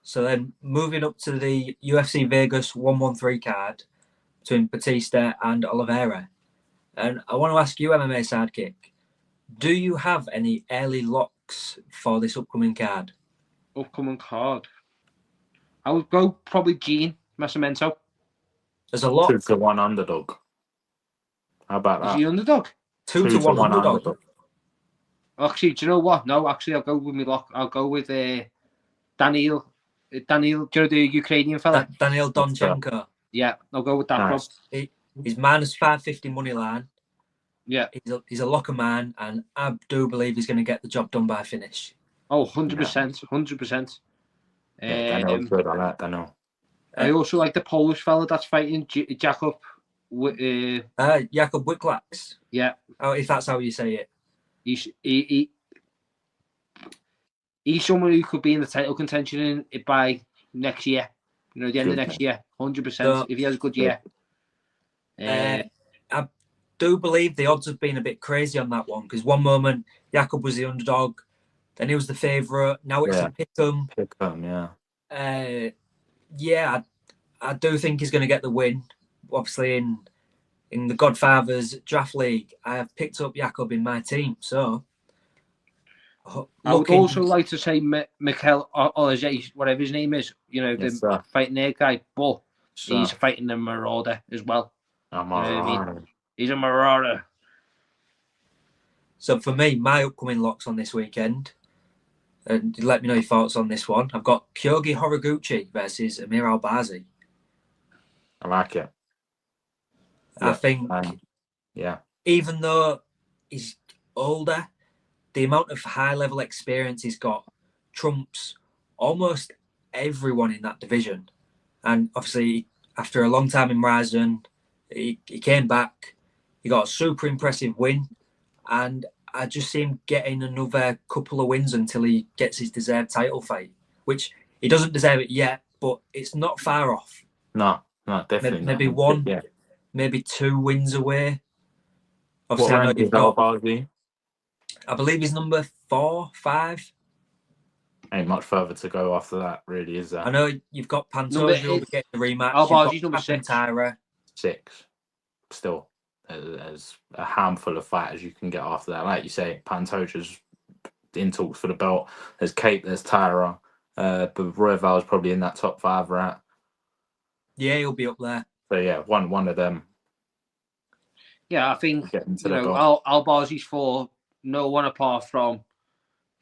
So then moving up to the UFC Vegas 113 card between Bautista and Oliveira. And I want to ask you, MMA Sidekick, do you have any early locks for this upcoming card? Upcoming card? I would go probably Gene Massimento. There's a lot. 2-1 underdog. How about that? Is he underdog? 2-1 underdog. Actually, do you know what? No, actually, I'll go with me lock. I'll go with Daniil. Do you know the Ukrainian fella? Daniil Donchenko. Yeah, I'll go with that. Nice. He's minus 550 money line. Yeah. He's a locker man, and I do believe he's going to get the job done by finish. Oh, 100%. 100%. Daniel's good. I like Daniil. I also like the Polish fella that's fighting Jakub. Jakub Wiklax. Yeah. Oh, if that's how you say it. He's someone who could be in the title contention by next year. You know, the end of next year. 100%. If he has a good year. I do believe the odds have been a bit crazy on that one, because one moment Jakub was the underdog, then he was the favourite. Now it's a pick'em. Yeah. Yeah, I do think he's going to get the win. Obviously, in the Godfathers draft league, I have picked up Jakub in my team. So, I would also like to say Mikel Oliveira, whatever his name is, you know, the fighting there guy, but he's fighting a marauder as well. He's a marauder. So for me, my upcoming locks on this weekend, and let me know your thoughts on this one. I've got Kyogi Horiguchi versus Amir Albazi. I like it. I think, even though he's older, the amount of high-level experience he's got trumps almost everyone in that division. And obviously, after a long time in Ryzen, he came back. He got a super impressive win, and I just see him getting another couple of wins until he gets his deserved title fight, which he doesn't deserve it yet, but it's not far off. No, definitely maybe not. one, maybe 2 wins away. Obviously, what I know rank you've is got. Albazi? I believe he's number 4, 5. Ain't much further to go after that, really, is there? I know you've got Pantoja who'll be getting the rematch. Albazi's number 6. Tyra. 6. Still, there's a handful of fighters you can get after that. Like you say, Pantoja's in talks for the belt. There's Cape, there's Tyra. But Royval's probably in that top 5, right? Yeah, he'll be up there. So yeah, one of them. Yeah, I think Albazi's 4, no one apart from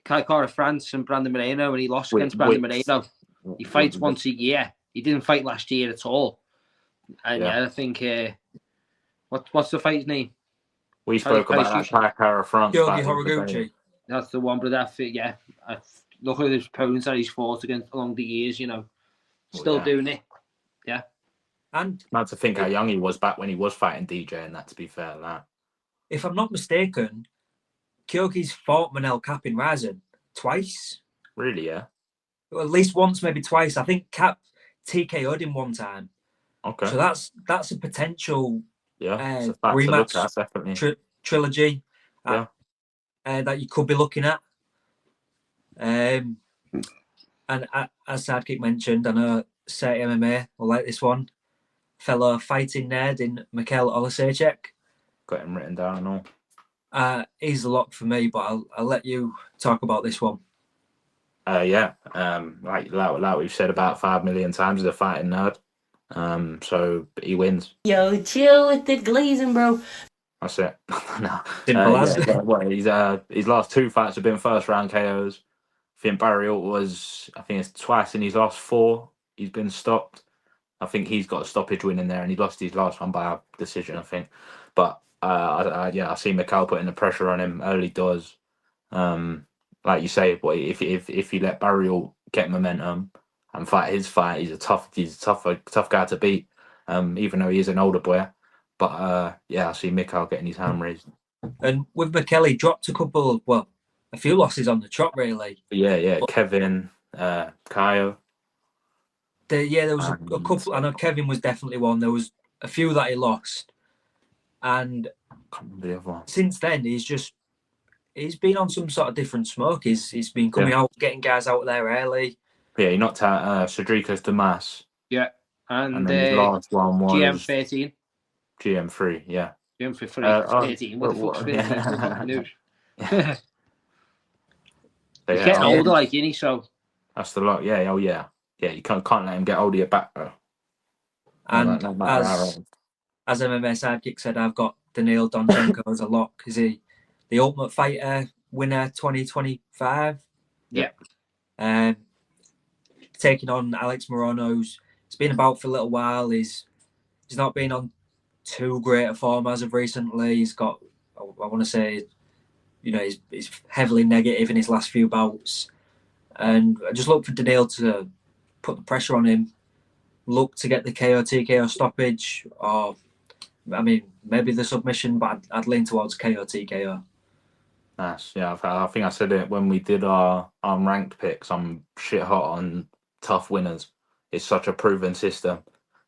Kaikara France and Brandon Moreno, and he lost against Brandon Moreno. He fights once a year. He didn't fight last year at all. And I think what's the fight's name? We spoke about that Kaikara France. Kyogi Horiguchi. That's the one, but I look at his opponents that he's fought against along the years, you know. Still doing it. Yeah. And not to think how young he was back when he was fighting DJ, and that, to be fair, that. If I'm not mistaken, Kyogi's fought Manel Cap in Ryzen twice. Really, yeah? Well, at least once, maybe twice. I think Cap TKO'd him one time. Okay. So that's a potential rematch definitely. Trilogy that you could be looking at. And as Sidekick mentioned, I know Set MMA will like this one. Fellow fighting nerd in Mikel Olasejek. Got him written down and all. He's a lock for me, but I'll let you talk about this one. Like we've said about 5 million times, he's a fighting nerd. So he wins. Yo, chill with the glazing, bro. That's it. No. Simple as his last 2 fights have been first round KOs. I think Barry was, it's twice in his last 4. He's been stopped. I think he's got a stoppage win in there, and he lost his last one by a decision, I think. But I see Mikel putting the pressure on him early doors. Like you say, boy, if you let Barry get momentum and fight his fight, he's a tough guy to beat. Even though he is an older boy. But I see Mikel getting his hand raised. And with Mikel, he dropped a few losses on the trot, really. Yeah. But Kevin, Kaio. There was a couple. I know Kevin was definitely one. There was a few that he lost, and since then he's been on some sort of different smoke. He's been coming out, getting guys out there early. Yeah, he knocked out Cedricos Damas. Yeah, and then his last one was GM13. GM3, yeah. GM3, 13. What the fuck's 13? Yeah. News. So, He's getting older, like, isn't he? So that's the lot. Yeah, oh yeah. Yeah, you can't let him get older your back, bro. And as MMA Sidekick said, I've got Daniil Donchenko as a lock. Is he the Ultimate Fighter winner 2025? Yeah. Taking on Alex Morono, who's been about for a little while. He's not been on too great a form as of recently. He's got, I want to say, he's heavily negative in his last few bouts. And I just look for Daniil to put the pressure on him, look to get the KO TKO stoppage, or maybe the submission, but I'd lean towards KO TKO. Nice. Yeah, I think I said it when we did our ranked picks. I'm shit hot on tough winners. It's such a proven system.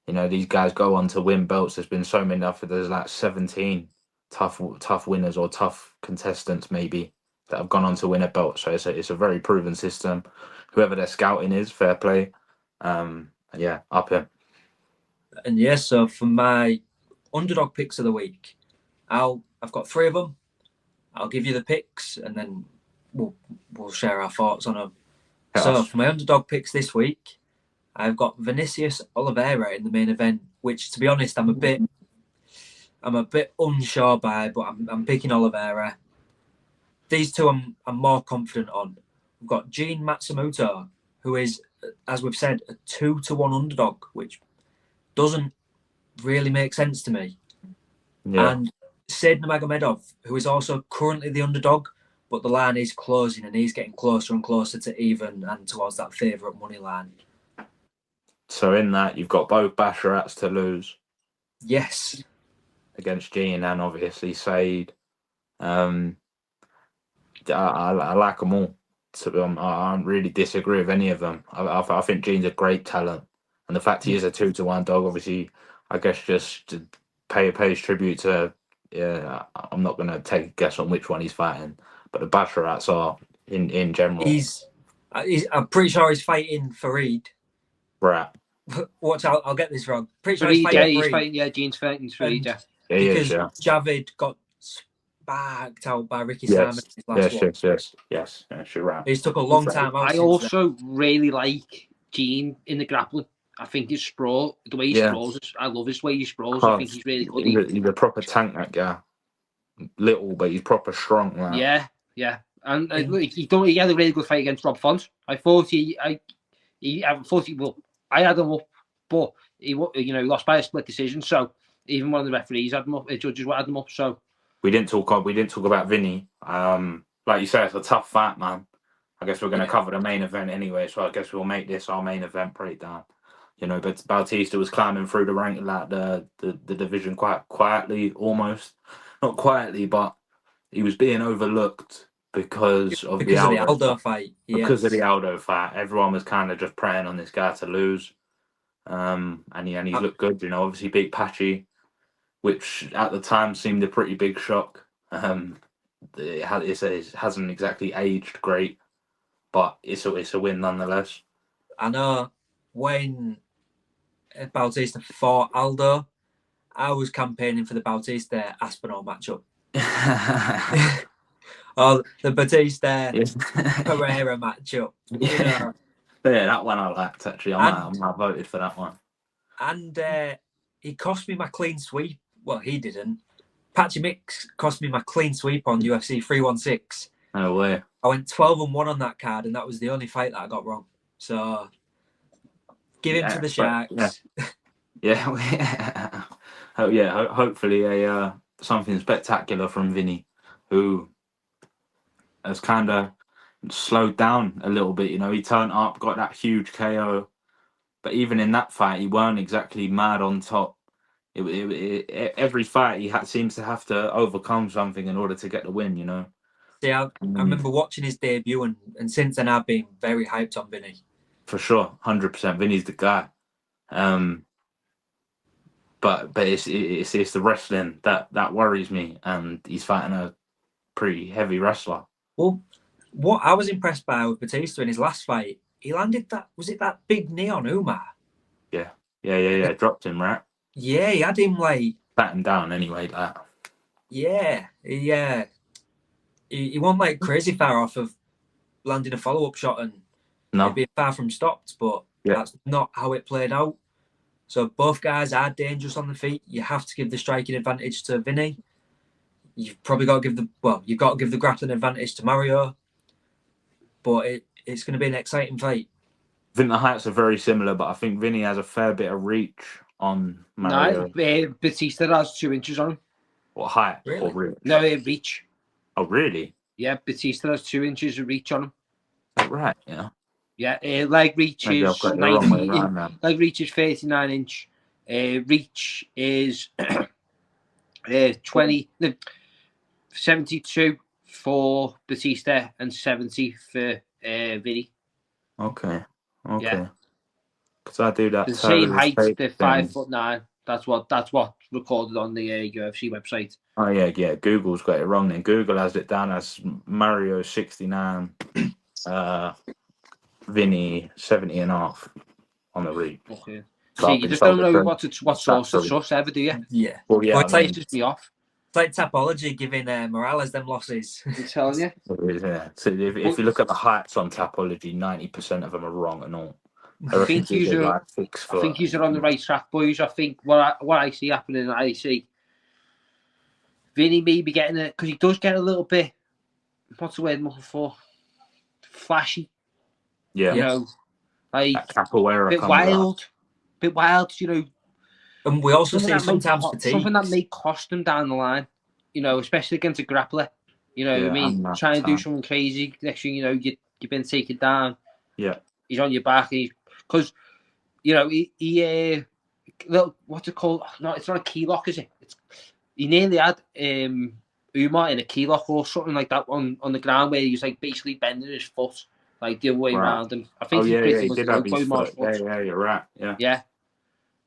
These guys go on to win belts. There's been so many. There's like 17 tough winners or tough contestants maybe that have gone on to win a belt. So it's a very proven system. Whoever their scouting is, fair play. Yeah, up him. And yeah, so for my underdog picks of the week, I've got 3 of them. I'll give you the picks and then we'll share our thoughts on them. Yes. So for my underdog picks this week, I've got Vinicius Oliveira in the main event, which to be honest, I'm a bit unsure by, but I'm picking Oliveira. These two I'm more confident on. We've got Gene Matsumoto, who is, as we've said, a 2-1 underdog, which doesn't really make sense to me. Yeah. And Said Nurmagomedov, who is also currently the underdog, but the line is closing and he's getting closer and closer to even and towards that favourite money line. So in that, you've got both Basharats to lose. Yes. Against Gene and obviously Said. I like them all. So I don't really disagree with any of them. I think Gene's a great talent. And the fact he is a 2-1 dog, obviously, I guess just to pays tribute to... Yeah, I'm not going to take a guess on which one he's fighting, but the Basharats are in general. I'm pretty sure he's fighting Fareed. Right. Watch out, I'll get this wrong. Pretty sure he's fighting Fareed. Gene's fighting Fareed. Yeah, because Javid got sparked out by Ricky Simon. Yes, you're right. He's took a long time out. I also really like Gene in the grappling. I think his sprawl, the way he sprawls, I love his way he sprawls. I think he's really good. He's a proper tank, that guy. Little, but he's proper strong. Man. Yeah. And he had a really good fight against Rob Font. I thought I had him up, but he lost by a split decision. So even one of the referees had him up, the judges had him up. So we didn't talk about Vinny. Like you said, it's a tough fight, man. I guess we're going to cover the main event anyway, so I guess we'll make this our main event breakdown. But Bautista was climbing through the rank, like the division quite quietly, almost. Not quietly, but he was being overlooked because of the Aldo fight. Because of the Aldo fight. Everyone was kind of just preying on this guy to lose. And he looked good, obviously beat Pachi, which at the time seemed a pretty big shock. It hasn't exactly aged great, but it's a win nonetheless. I know when Bautista fought Aldo, I was campaigning for the Bautista Aspinall matchup. Or the Bautista Pereira matchup. Yeah, that one I liked actually. I voted for that one. And he cost me my clean sweep. Well, he didn't. Patchy Mix cost me my clean sweep on UFC 316. No way. I went 12-1 on that card, and that was the only fight that I got wrong. So give him to the Sharks. Hopefully something spectacular from Vinny, who has kind of slowed down a little bit. He turned up, got that huge KO, but even in that fight, he weren't exactly mad on top. Every fight he seems to have to overcome something in order to get the win. See, I remember watching his debut, and since then I've been very hyped on Vinny. For sure, 100%. Vinny's the guy. But it's the wrestling that worries me, and he's fighting a pretty heavy wrestler. Well, what I was impressed by with Bautista in his last fight, he landed that. Was it that big knee on Umar? Yeah. Dropped him, right? Yeah, he had him like Pat him down anyway. That. Yeah, he won like crazy far off of landing a follow-up shot and it being far from stopped, but that's not how it played out. So both guys are dangerous on the feet. You have to give the striking advantage to Vinny. You've probably got to give the grappling advantage to Mario. But it's going to be an exciting fight. I think the heights are very similar, but I think Vinny has a fair bit of reach on Mario. No, Bautista has 2 inches on him. What height really? or reach? No, reach. Oh, really? Yeah, Bautista has 2 inches of reach on him. Right, yeah. Yeah, leg reach is 39 inch. Reach is 72 for Bautista and 70 for Vinny. Okay. Yeah. Because I do that. The same height, they're 5'9". That's what recorded on the UFC website. Oh yeah. Google's got it wrong then. Google has it down as Mario 69, Vinny 70.5 on the reach. Okay. So you just don't know what source to trust ever, do you? Yeah. Well, yeah. It pisses me off. It's like Tapology giving Morales them losses. I'm telling you. It is, yeah. So if you look at the heights on Tapology, 90% of them are wrong and all. I think you're on the right track, boys. I think what I see happening, I see Vinny maybe getting it because he does get a little bit. What's the word I'm looking for? Flashy. Yeah. You know, like Capoeira bit wild. You know. And we also see sometimes fatigue. Something that may cost him down the line. You know, especially against a grappler. You know, what I mean, try and do something crazy. Next thing you know, you've been taken down. Yeah. He's on your back. Because, you know, he what's it called? No, it's not a key lock, is it? He nearly had Umar in a key lock or something like that on the ground where he was like basically bending his foot like the other way around him. I think he did have his foot. Yeah, you're right. Yeah.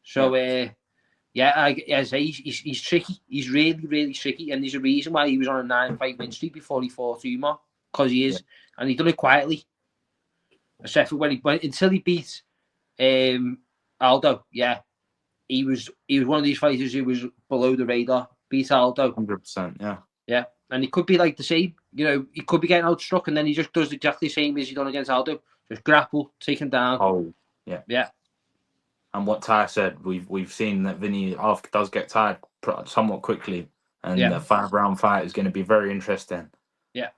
So he's tricky. He's really, really tricky, and there's a reason why he was on a 9-fight win streak before he fought Umar, because he is, and he done it quietly. Except for when he went until he beat Aldo. Yeah, he was one of these fighters who was below the radar. Beat Aldo. 100%. Yeah, and he could be like the same. You know, he could be getting outstruck, and then he just does exactly the same as he done against Aldo. Just grapple, take him down. Oh, yeah. And what Ty said, we've seen that Vinny does get tired somewhat quickly, and the 5-round fight is going to be very interesting. Yeah.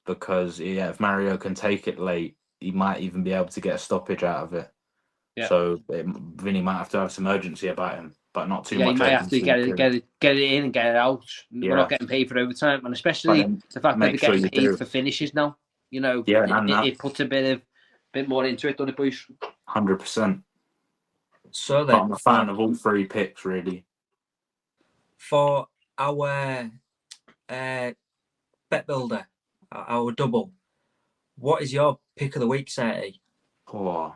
Because if Mario can take it late, he might even be able to get a stoppage out of it. Yeah. So Vinny might have to have some urgency about him, but not too much. Yeah, he might have to get it in and get it out. Yeah. We're not getting paid for overtime, and especially the fact that they're getting paid for finishes now. You know, it puts a bit more into it, doesn't it, boys? 100%. So then, I'm a fan of all 3 picks, really. For our bet builder, our double, what is your pick of the week, Serty? Oh,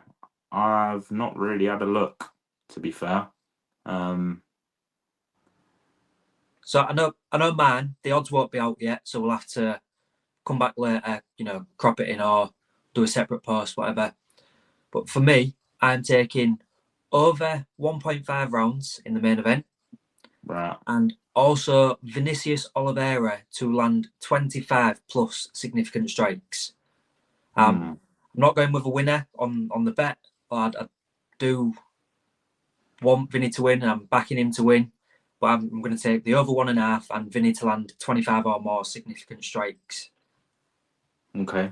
I've not really had a look, to be fair. So I know mine, the odds won't be out yet, so we'll have to come back later, crop it in or do a separate post, whatever. But for me, I'm taking over 1.5 rounds in the main event. Right. And also Vinicius Oliveira to land 25 plus significant strikes. I'm not going with a winner on the bet. I do want Vinny to win. I'm backing him to win. But I'm going to take the over 1.5 and Vinny to land 25 or more significant strikes. Okay.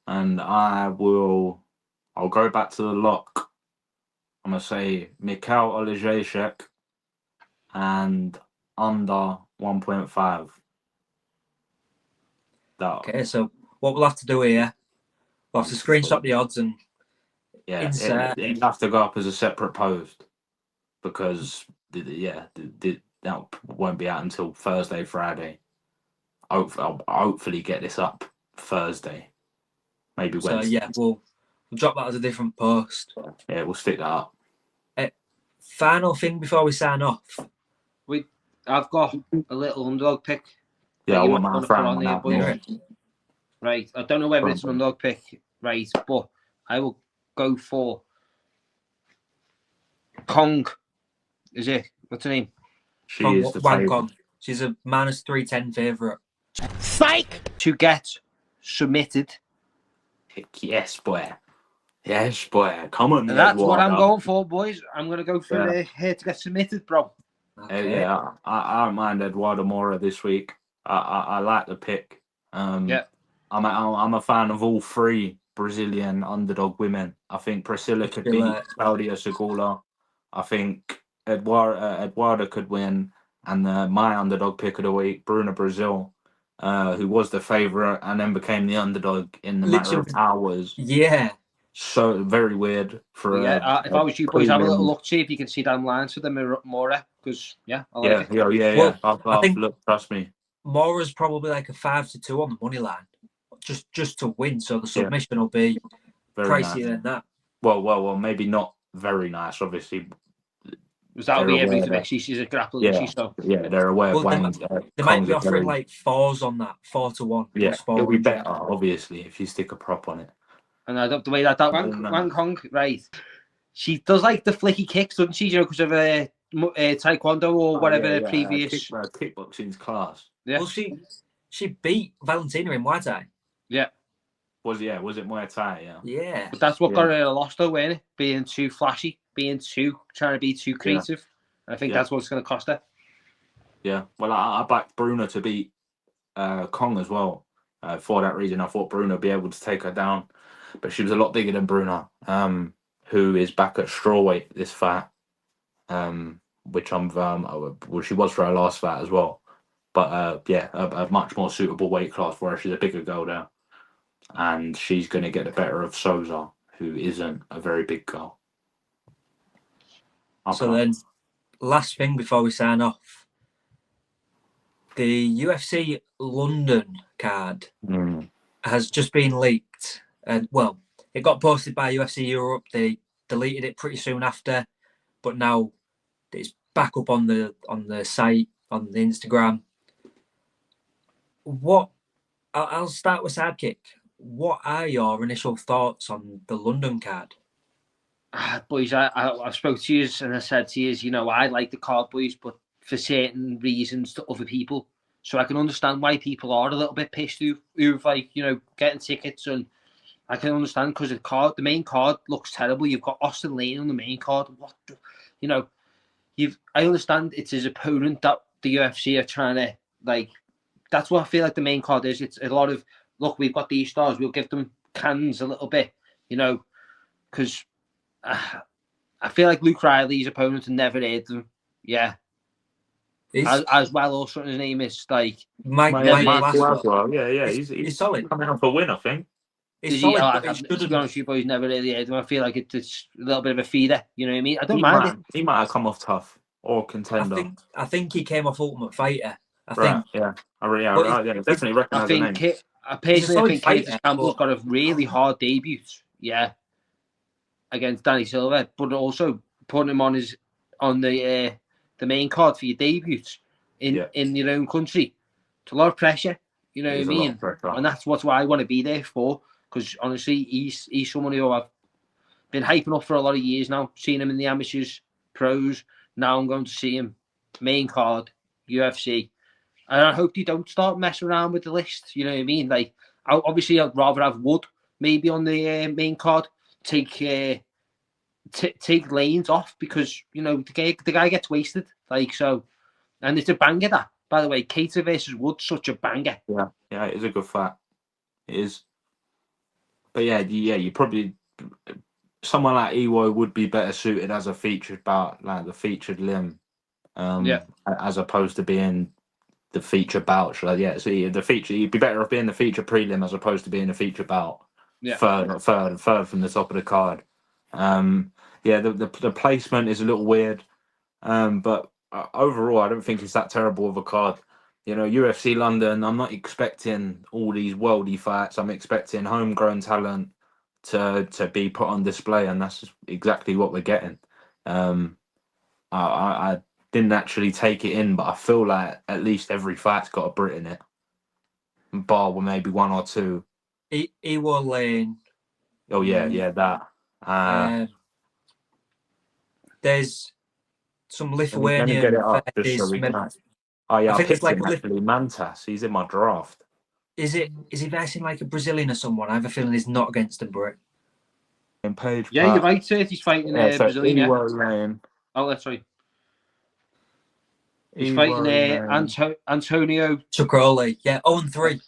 And I'll go back to the lock. I'm going to say Mikhail Olejniczak and under 1.5. Okay, so what we'll have to do here, we'll have to screenshot the odds and insert. It'll have to go up as a separate post because, that won't be out until Thursday, Friday. I'll hopefully get this up Thursday, maybe Wednesday. So, we'll drop that as a different post. Yeah, we'll stick that up. Final thing before we sign off. I've got a little underdog pick. Yeah, I want my friend on that. Right, I don't know whether it's an underdog pick right? But I will go for Kong. Is it? What's her name? She is the Wang favourite. Kong. She's a -310 favourite. Psych! To get submitted. Yes, boy. Yes, boy. Come on, And that's what I'm Eduardo. going for, boys. I'm going to go for her to get submitted, bro. Okay. Yeah, I don't mind Eduardo Mora this week. I like the pick. Yeah. I'm a fan of all three Brazilian underdog women. I think Priscilla could beat Claudia Segula. I think Eduardo could win. And my underdog pick of the week, Bruna Brazil, who was the favourite and then became the underdog in the matter of hours. Yeah. So very weird for if I was you boys, have a little look, see if you can see down lines for them Mora, because I like it. Yeah. I think look, trust me. Mora's probably like a 5-2 on the money line, just to win. So the submission will be very pricier than that. Well, maybe not very nice, obviously. Because that'll be everything. She's a grappler, so they're aware of Wang. They might be offering like 4s on that, 4-1. Yeah, it'll be better, obviously, if you stick a prop on it. And I love the way that Wang Kong, right? She does like the flicky kicks, doesn't she? Because of taekwondo or whatever previous kickboxing's class. Yeah. Well, she beat Valentina in Muay Thai. Yeah. Was it Muay Thai? Yeah. Yeah. But that's what got her lost, though, wasn't it? Being too flashy, trying to be too creative. I think that's what's going to cost her. Yeah. Well, I backed Bruna to beat Kong as well. For that reason, I thought Bruna would be able to take her down. But she was a lot bigger than Bruna, who is back at strawweight this fight, which she was for her last fight as well. But a much more suitable weight class for her. She's a bigger girl there, and she's going to get the better of Souza, who isn't a very big girl. So then, last thing before we sign off, the UFC London card has just been leaked. And it got posted by UFC Europe. They deleted it pretty soon after, but now it's back up on the site, on the Instagram. I'll start with Sidekick. What are your initial thoughts on the London card? Boys, I spoke to you and I said to you, I like the card, boys, but for certain reasons to other people. So I can understand why people are a little bit pissed who've getting tickets, and I can understand because the main card looks terrible. You've got Austin Lane on the main card. I understand it's his opponent that the UFC are trying to that's what I feel like the main card is. It's a lot of, look, we've got these stars, we'll give them cans a little bit, because I feel like Luke Riley's opponent and never heard them. Yeah. As well, or something his name is Mike Laswell. Yeah. He's solid. Coming off a win, I think. To be honest with you, boys, never really heard him. I feel like it's a little bit of a feeder. You know what I mean? I don't mind it. He might have come off tough or contender. I think he came off Ultimate Fighter. I definitely recognise the name. I personally think Curtis Campbell's got a really hard debut. Yeah, against Danny Silva, but also putting him on the main card for your debuts in your own country. It's a lot of pressure. You know what I mean? And that's what I want to be there for. Because honestly, he's someone who I've been hyping up for a lot of years now. Seen him in the amateurs, pros. Now I'm going to see him main card, UFC. And I hope they don't start messing around with the list. You know what I mean? Obviously, I'd rather have Wood maybe on the main card. Take lanes off because the guy gets wasted. And it's a banger that. By the way, Keita versus Wood, such a banger. Yeah, it is a good fight. It is. But you probably someone like Ewo would be better suited as a featured bout, like the featured limb, as opposed to being the feature bout. So the feature, you'd be better off being the feature prelim as opposed to being a feature bout. Third from the top of the card. The placement is a little weird, but overall, I don't think it's that terrible of a card. UFC London, I'm not expecting all these worldy fights. I'm expecting homegrown talent to be put on display, and that's exactly what we're getting. I didn't actually take it in, but I feel like at least every fight's got a Brit in it, bar with maybe one or two. Ewo Lane, Oh yeah, that. There's some Let me Lithuanian get it up just versus. so we can. Oh yeah, I I think it's picked like him actually. Mantas, he's in my draft. Is he versing like a Brazilian or someone? I have a feeling he's not against a Brit. In page. Yeah, you're right. He's fighting Brazilian. Yeah. Oh, that's right. He's He fighting Antonio Chukroli. Yeah, 0-3.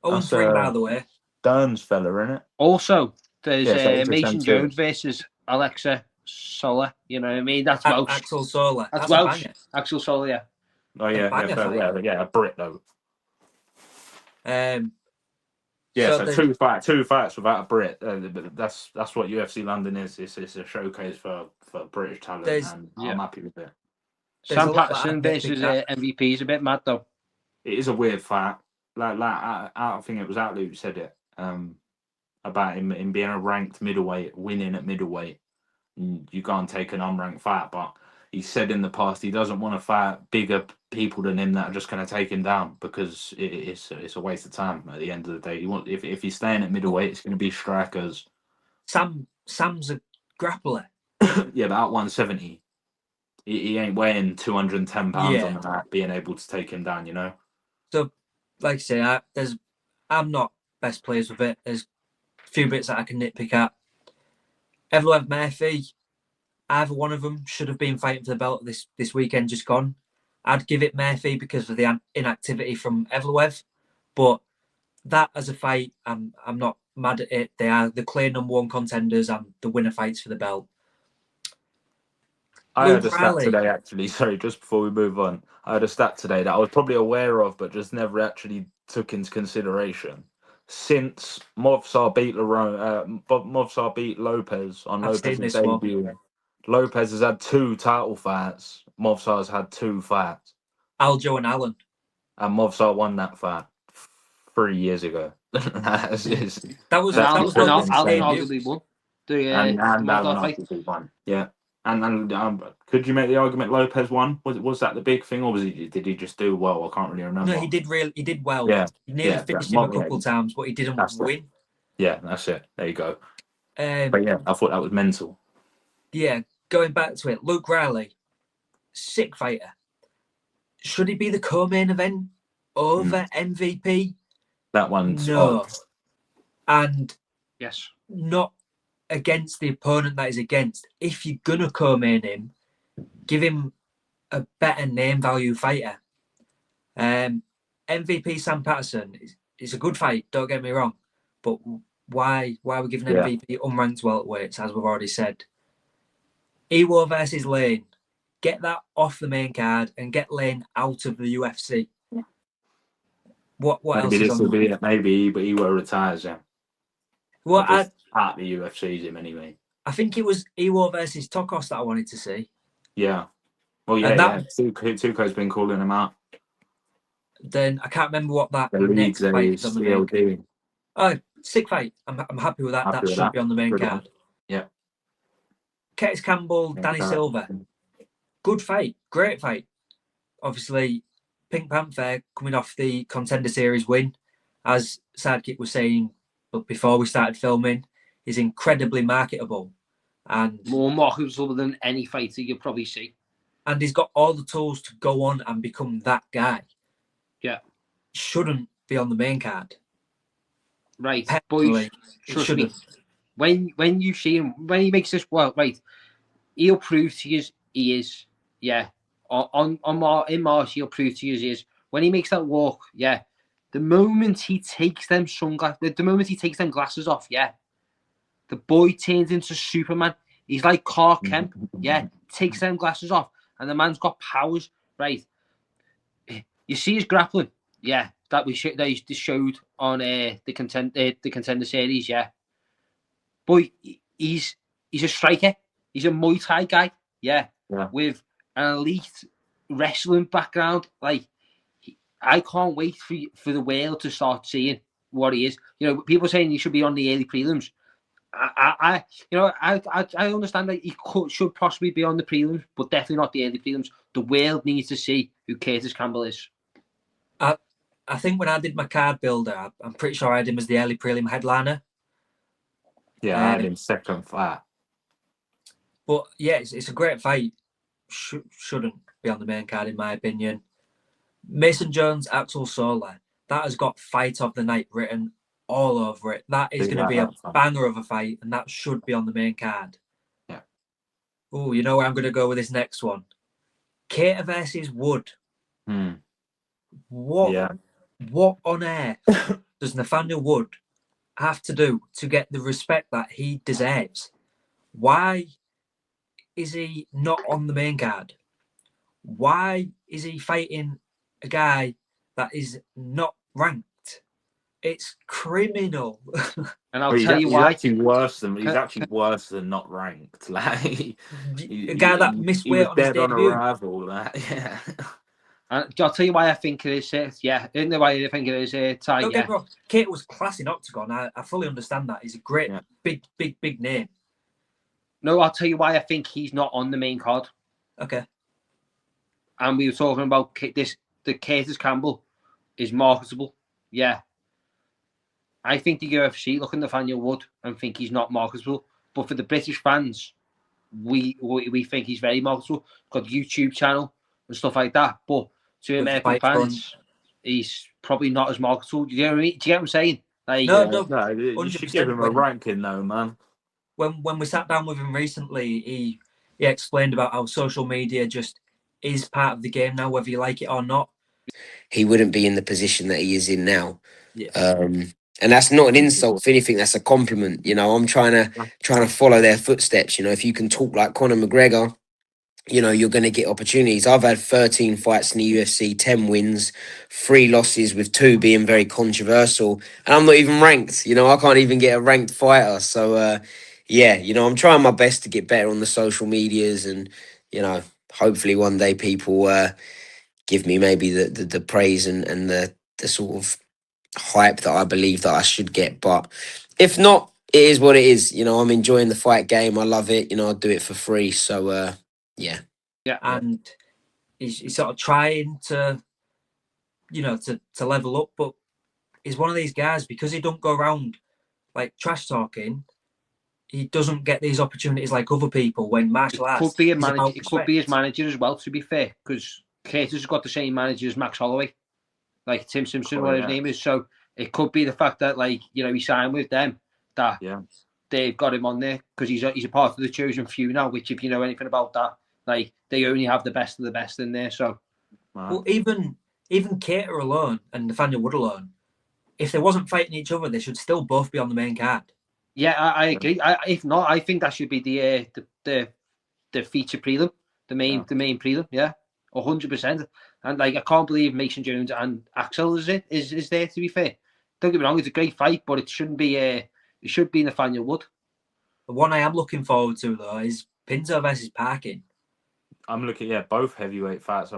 0-3, by the way. Dern's fella, innit? Also, there's Mason Jones versus Alexa Sola. You know what I mean? That's Welsh. Axel Sola. That's Welsh. Axel Sola, yeah. Oh yeah, a Brit though. So two fights without a Brit. That's what UFC London is. It's a showcase for British talent, and I'm happy with it. Sam Patterson versus MVP is a bit mad though. It is a weird fight. I think it was Outlook who said it about him being a ranked middleweight, winning at middleweight. You can't take an unranked fight, but he said in the past he doesn't want to fight bigger people than him that are just going to take him down because it's a waste of time at the end of the day. If he's staying at middleweight, it's going to be strikers. Sam's a grappler. Yeah, but at 170, he ain't weighing 210 pounds on the mat, being able to take him down. You know. So, like I say, I'm not best players with it. There's a few bits that I can nitpick at. Evloev Murphy, either one of them should have been fighting for the belt this weekend just gone. I'd give it Murphy because of the inactivity from Evloev, but that as a fight, I'm not mad at it. They are the clear number one contenders and the winner fights for the belt. I heard a stat today, actually. Sorry, just before we move on, I heard a stat today that I was probably aware of, but just never actually took into consideration. Since Movsar beat Lopez on Lopez's debut, Lopez has had 2 title fights. Movsar's had 2 fights. Aljo and Allen. And Movsar won that fight 3 years ago. That was arguably won. And Allen arguably won. Yeah. And could you make the argument Lopez won? Was that the big thing, or did he just do well? I can't really remember. No, he did well. Yeah, he nearly finished him a couple of times, but he didn't win. Yeah, that's it. There you go. But yeah, I thought that was mental. Yeah, going back to it, Luke Riley, sick fighter. Should he be the co-main event over MVP? That one's odd. And yes, not against the opponent that is against. If you're gonna co-main him, give him a better name value fighter. MVP Sam Patterson is a good fight, don't get me wrong, but why are we giving MVP unranked welterweights, as we've already said? Iwo versus Lane, get that off the main card and get Lane out of the UFC. What else is on? Maybe Iwo retires. Yeah. Well, at the UFC's him anyway. I think it was Iwo versus Tokos that I wanted to see. Yeah. Well, yeah. Tuco's been calling him out. Then I can't remember what that next fight is on the main. Oh, sick fight. I'm happy with that. That should be on the main card. Yeah. Curtis Campbell, Danny Silva. Good fight. Great fight. Obviously, Pink Panther coming off the Contender Series win. As Sidekick was saying, but before we started filming, is incredibly marketable. And more marketable than any fighter you'll probably see. And he's got all the tools to go on and become that guy. Yeah. Shouldn't be on the main card. Right. Boys, trust me. When you see him, when he makes this he'll prove to you he is. Yeah. In March, he'll prove to you he is. When he makes that walk, yeah. The moment he takes them glasses off, yeah. The boy turns into Superman. He's like Clark Kent. Yeah. Takes them glasses off. And the man's got powers. Right. You see his grappling. Yeah. That he showed on the Contender Series, yeah. Boy, he's a striker. He's a Muay Thai guy, yeah. With an elite wrestling background. Like, I can't wait for the world to start seeing what he is. You know, people saying he should be on the early prelims. I understand that he should possibly be on the prelims, but definitely not the early prelims. The world needs to see who Curtis Campbell is. I think when I did my card builder, I'm pretty sure I had him as the early prelim headliner. Yeah, I had him second fight. But yeah, it's a great fight. Shouldn't be on the main card, in my opinion. Mason Jones, Axel Sola. That has got fight of the night written all over it. That is going to be a banger of a fight, and that should be on the main card. Yeah. Oh, you know where I'm going to go with this next one? Cater versus Wood. What on earth does Nathaniel Wood have to do to get the respect that he deserves? Why is he not on the main card? Why is he fighting a guy that is not ranked? It's criminal. And I'll tell you why. He's actually worse than not ranked. Like a guy that missed weight on his debut. On arrival, yeah. I'll tell you why I think it is. Yeah, in the way I think it is. Ty, don't get me wrong. Kate was class in Octagon. I fully understand that. He's a great, big name. No, I'll tell you why I think he's not on the main card. Okay. And we were talking about this. The Curtis Campbell is marketable. Yeah. I think the UFC look at Nathaniel Wood and think he's not marketable. But for the British fans, we think he's very marketable. Got a YouTube channel and stuff like that. But to American fans, he's probably not as marketable. Do you get what I'm saying? Like, no. You should give him a ranking, though, man. When we sat down with him recently, he explained about how social media just is part of the game now, whether you like it or not. He wouldn't be in the position that he is in now. Yeah. And that's not an insult. If anything, that's a compliment. You know, I'm trying to follow their footsteps. You know, if you can talk like Conor McGregor, you know, you're going to get opportunities. I've had 13 fights in the UFC, 10 wins, 3 losses, with 2 being very controversial. And I'm not even ranked. You know, I can't even get a ranked fighter. So, yeah, you know, I'm trying my best to get better on the social medias, and, you know, hopefully one day people give me maybe the praise and the sort of hype that I believe that I should get. But if not, it is what it is. You know, I'm enjoying the fight game. I love it. You know, I do it for free. So, yeah. And he's sort of trying to, you know, to level up, but he's one of these guys, because he don't go around like trash talking. He doesn't get these opportunities like other people when martial arts. Could be a manager. It could be his manager as well, to be fair, because Curtis has got the same manager as Max Holloway, like Tim Simpson, what his name is. So it could be the fact that, like, you know, he signed with them, that they've got him on there because he's a part of the chosen few now. Which, if you know anything about that, like, they only have the best of the best in there. So, well, even Cater alone and Nathaniel Wood alone, if they wasn't fighting each other, they should still both be on the main card. Yeah, I agree. If not, I think that should be the feature prelim, the main prelim. Yeah, 100%. And, like, I can't believe Mason Jones and Axel is there. To be fair, don't get me wrong, it's a great fight, but it shouldn't be. It should be Nathaniel Wood. The one I am looking forward to, though, is Pinto versus Parkin. I'm looking, both heavyweight fights.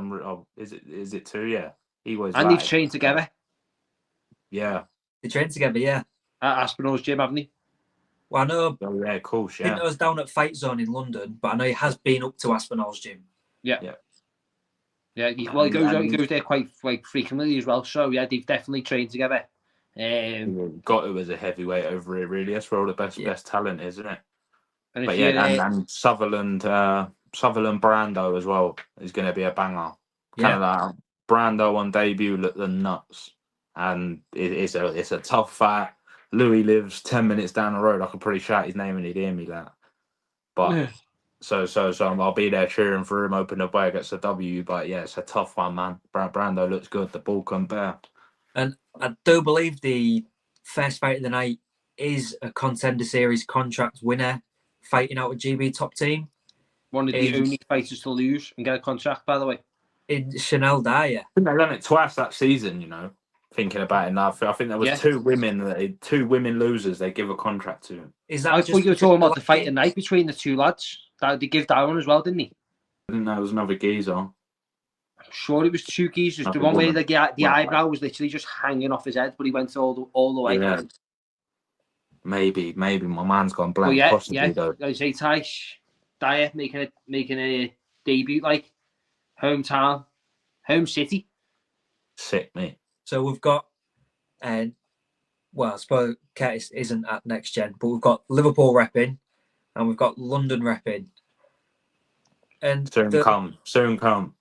Is it 2? Yeah, he was. And they've trained together. Yeah, they trained together. Yeah, at Aspinall's gym, haven't they? Well, I know. Oh, yeah, of course. Yeah, Pinto's down at Fight Zone in London, but I know he has been up to Aspinall's gym. Yeah. Well, he goes there quite frequently as well. So yeah, they've definitely trained together. Got to as a heavyweight over here, really. That's where all the best talent is, isn't it? And but and Sutherland Brando as well is going to be a banger. Kind of like Brando on debut looked the nuts, and it's a tough fight. Louis lives 10 minutes down the road. I could probably shout his name and he'd hear me, like. But so I'll be there cheering for him, hoping the boy gets a W. But yeah, it's a tough one, man. Brando looks good. The ball can bear. And I do believe the first fight of the night is a Contender Series contract winner fighting out a GB top team. One of the only fighters to lose and get a contract, by the way. In Chanel Dyer. I think they've done it twice that season, you know. Thinking about it now, I think there was 2 women losers they give a contract to. Is that? I thought you were talking about the fight at night between the 2 lads. That they give that one as well, didn't he? I didn't know it was another geezer. I'm sure it was 2 geezers. The one where the eyebrow was literally just hanging off his head, but he went all the way. Yeah. Maybe my man's gone blank. Well, possibly though. I say Dyer making a debut, like home city. Sick, mate. So we've got well, I suppose Curtis isn't at Next Gen, but we've got Liverpool repping and we've got London repping. And soon come.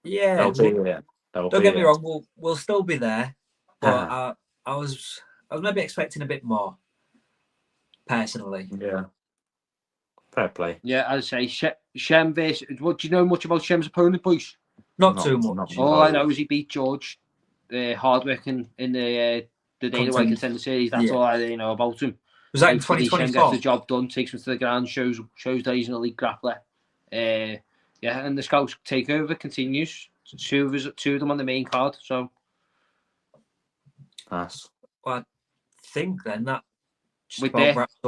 Yeah, they'll be there. Don't get me wrong, we'll still be there, but I was maybe expecting a bit more, personally. Yeah, fair play. Yeah, I'd say Shem versus. What do you know much about Shem's opponent, boys? Not too much. All I know is he beat George, hardworking in the Dana White Contender Series. That's all I really know about him. Was that in 2024? Shem gets the job done, takes him to the ground, shows that he's an elite grappler. And the Scouts takeover continues. Two of them on the main card. So, nice. Well, I think then that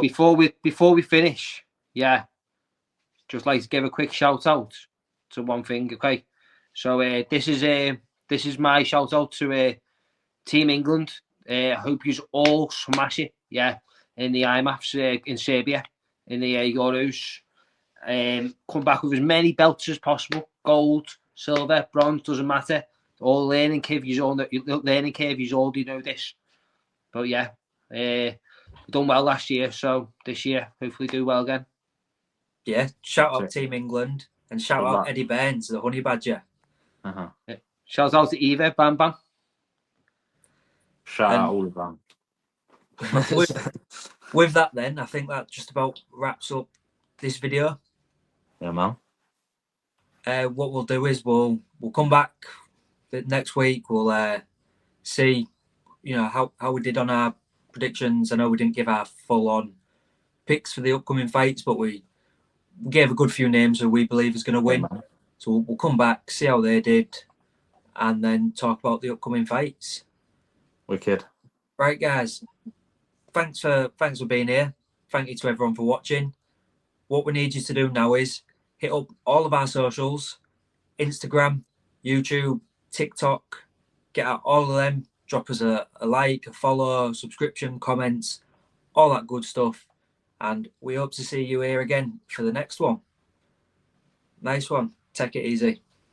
before we finish, just like to give a quick shout out to one thing. Okay, so this is my shout out to Team England. I hope you all smash it. In the IMMAFs in Serbia in the Euros. Come back with as many belts as possible. Gold, silver, bronze, doesn't matter. All learning curve. You all already know this. But done well last year, so this year hopefully do well again. Yeah, shout out Team England and shout out Eddie Burns, the Honey Badger. Shout out to Eva, Bam Bam. Shout out all of them. With that, then I think that just about wraps up this video. Yeah, man. What we'll do is we'll come back next week. We'll see, how we did on our predictions. I know we didn't give our full-on picks for the upcoming fights, but we gave a good few names who we believe is going to win. Yeah, so we'll come back, see how they did, and then talk about the upcoming fights. Wicked. Right, guys. Thanks for being here. Thank you to everyone for watching. What we need you to do now is hit up all of our socials, Instagram, YouTube, TikTok, get out all of them, drop us a like, a follow, subscription, comments, all that good stuff. And we hope to see you here again for the next one. Nice one. Take it easy.